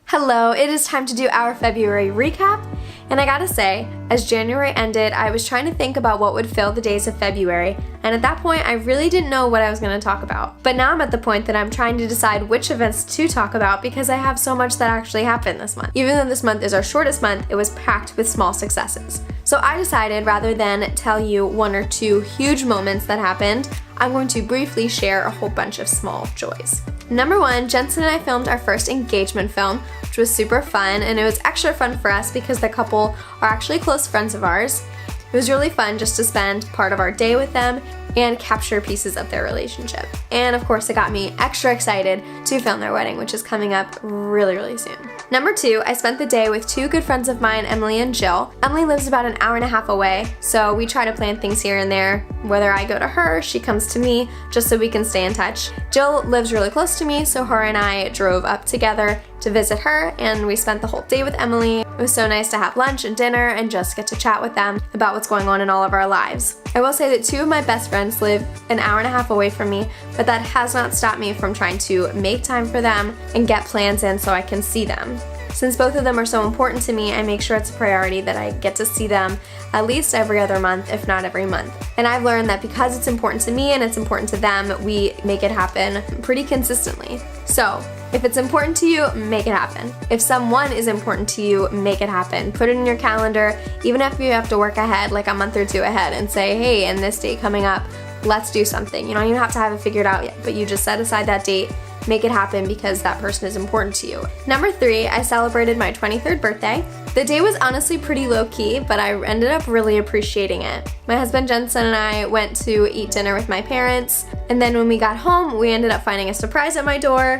Hello, it is time to do our February recap, and I gotta say, as January ended, I was trying to think about what would fill the days of February, and at that point, I really didn't know what I was gonna talk about. But now I'm at the point that I'm trying to decide which events to talk about because I have so much that actually happened this month. Even though this month is our shortest month, it was packed with small successes. So I decided rather than tell you one or two huge moments that happened, I'm going to briefly share a whole bunch of small joys. Number one, Jensen and I filmed our first engagement film, which was super fun, and it was extra fun for us because the couple are actually close friends of ours. It was really fun just to spend part of our day with them and capture pieces of their relationship. And of course, it got me extra excited to film their wedding, which is coming up really soon. Number two, I spent the day with two good friends of mine, Emily and Jill. Emily lives about an hour and a half away, so we try to plan things here and there. Whether I go to her, she comes to me, just so we can stay in touch. Jill lives really close to me, so her and I drove up together to visit her, and we spent the whole day with Emily. It was so nice to have lunch and dinner and just get to chat with them about what's going on in all of our lives. I will say that two of my best friends live an hour and a half away from me, but that has not stopped me from trying to make time for them and get plans in so I can see them. Since both of them are so important to me, I make sure it's a priority that I get to see them at least every other month, if not every month. And I've learned that because it's important to me and it's important to them, we make it happen pretty consistently. So, if it's important to you, make it happen. If someone is important to you, make it happen. Put it in your calendar, even if you have to work ahead, like a month or two ahead, and say, hey, in this date coming up, let's do something. You don't even have to have it figured out yet, but you just set aside that date, make it happen because that person is important to you. Number three, I celebrated my 23rd birthday. The day was honestly pretty low-key, but I ended up really appreciating it. My husband Jensen and I went to eat dinner with my parents, and then when we got home, we ended up finding a surprise at my door.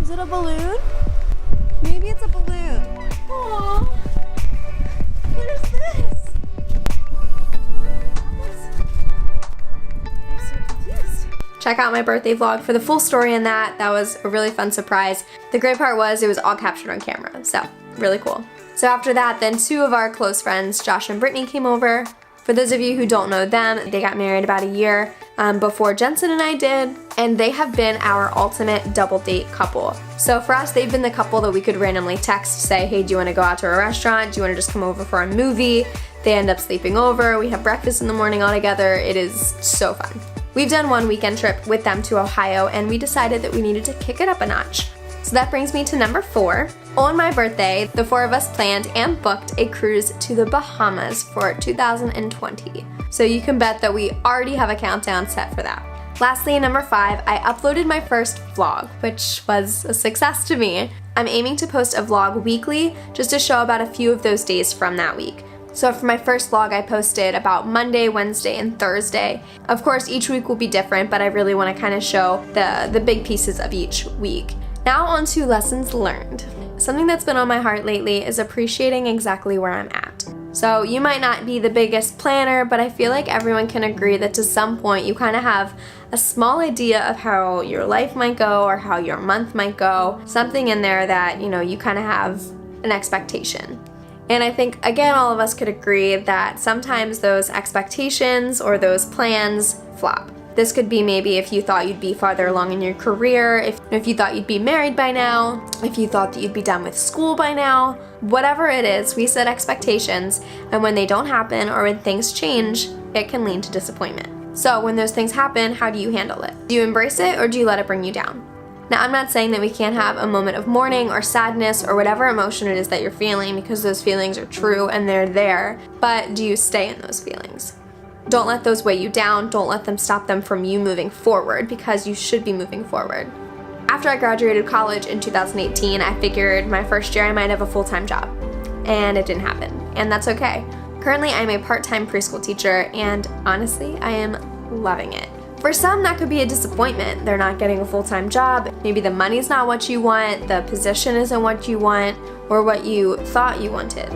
Is it a balloon? Maybe it's a balloon. Aww. What is this? I'm so confused. Check out my birthday vlog for the full story in that. That was a really fun surprise. The great part was it was all captured on camera, so really cool. So after that, then two of our close friends, Josh and Brittany, came over. For those of you who don't know them, they got married about a year before Jensen and I did, and they have been our ultimate double date couple. So for us, they've been the couple that we could randomly text, say, hey, do you want to go out to a restaurant? Do you want to just come over for a movie? They end up sleeping over. We have breakfast in the morning all together. It is so fun. We've done one weekend trip with them to Ohio, and we decided that we needed to kick it up a notch. So that brings me to number four. On my birthday, the four of us planned and booked a cruise to the Bahamas for 2020. So you can bet that we already have a countdown set for that. Lastly, number five, I uploaded my first vlog, which was a success to me. I'm aiming to post a vlog weekly just to show about a few of those days from that week. So for my first vlog, I posted about Monday, Wednesday, and Thursday. Of course, each week will be different, but I really want to kind of show the big pieces of each week. Now on to lessons learned. Something that's been on my heart lately is appreciating exactly where I'm at. So you might not be the biggest planner, but I feel like everyone can agree that to some point you kind of have a small idea of how your life might go or how your month might go. Something in there that, you kind of have an expectation. And I think, again, all of us could agree that sometimes those expectations or those plans flop. This could be maybe if you thought you'd be farther along in your career, if you thought you'd be married by now, if you thought that you'd be done with school by now. Whatever it is, we set expectations, and when they don't happen or when things change, it can lead to disappointment. So when those things happen, how do you handle it? Do you embrace it or do you let it bring you down? Now, I'm not saying that we can't have a moment of mourning or sadness or whatever emotion it is that you're feeling, because those feelings are true and they're there, but do you stay in those feelings? Don't let those weigh you down. Don't let them stop them from you moving forward, because you should be moving forward. After I graduated college in 2018, I figured my first year I might have a full-time job, and it didn't happen, and that's okay. Currently, I'm a part-time preschool teacher, and honestly, I am loving it. For some, that could be a disappointment. They're not getting a full-time job. Maybe the money's not what you want, the position isn't what you want, or what you thought you wanted.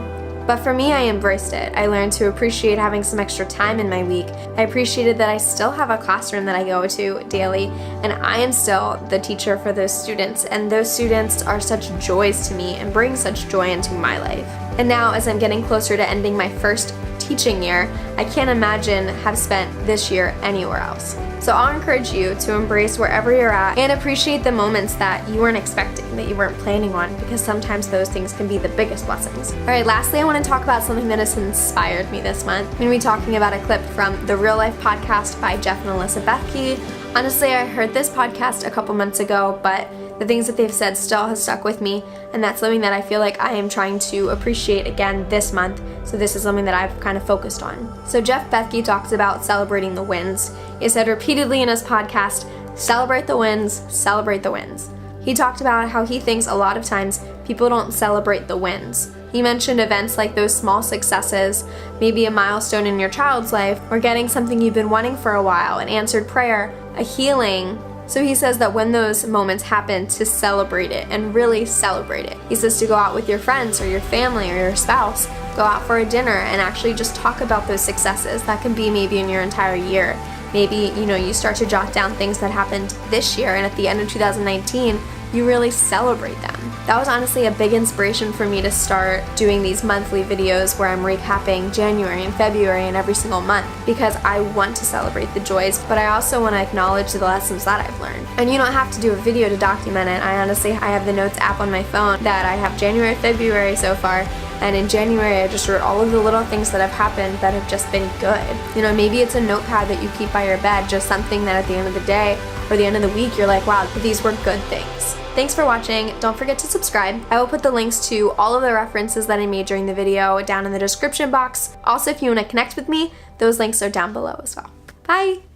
But for me, I embraced it. I learned to appreciate having some extra time in my week. I appreciated that I still have a classroom that I go to daily, and I am still the teacher for those students, and those students are such joys to me and bring such joy into my life. And now, as I'm getting closer to ending my first teaching year, I can't imagine have spent this year anywhere else. So I'll encourage you to embrace wherever you're at and appreciate the moments that you weren't expecting, that you weren't planning on, because sometimes those things can be the biggest blessings. Alright, lastly, I want to talk about something that has inspired me this month. I'm going to be talking about a clip from the Real Life podcast by Jeff and Alyssa Bethke. Honestly, I heard this podcast a couple months ago, but the things that they've said still has stuck with me, and that's something that I feel like I am trying to appreciate again this month, so this is something that I've kind of focused on. So Jeff Bethke talks about celebrating the wins. He said repeatedly in his podcast, celebrate the wins, celebrate the wins. He talked about how he thinks a lot of times people don't celebrate the wins. He mentioned events like those small successes, maybe a milestone in your child's life, or getting something you've been wanting for a while, an answered prayer, a healing. So he says that when those moments happen, to celebrate it and really celebrate it. He says to go out with your friends or your family or your spouse, go out for a dinner and actually just talk about those successes. That can be maybe in your entire year. Maybe, you start to jot down things that happened this year, and at the end of 2019, you really celebrate them. That was honestly a big inspiration for me to start doing these monthly videos where I'm recapping January and February and every single month, because I want to celebrate the joys, but I also want to acknowledge the lessons that I've learned. And you don't have to do a video to document it. I have the Notes app on my phone that I have January, February so far, and in January I just wrote all of the little things that have happened that have just been good. Maybe it's a notepad that you keep by your bed, just something that at the end of the day or the end of the week you're like, wow, these were good things. Thanks for watching. Don't forget to subscribe. I will put the links to all of the references that I made during the video down in the description box. Also, if you want to connect with me, those links are down below as well. Bye!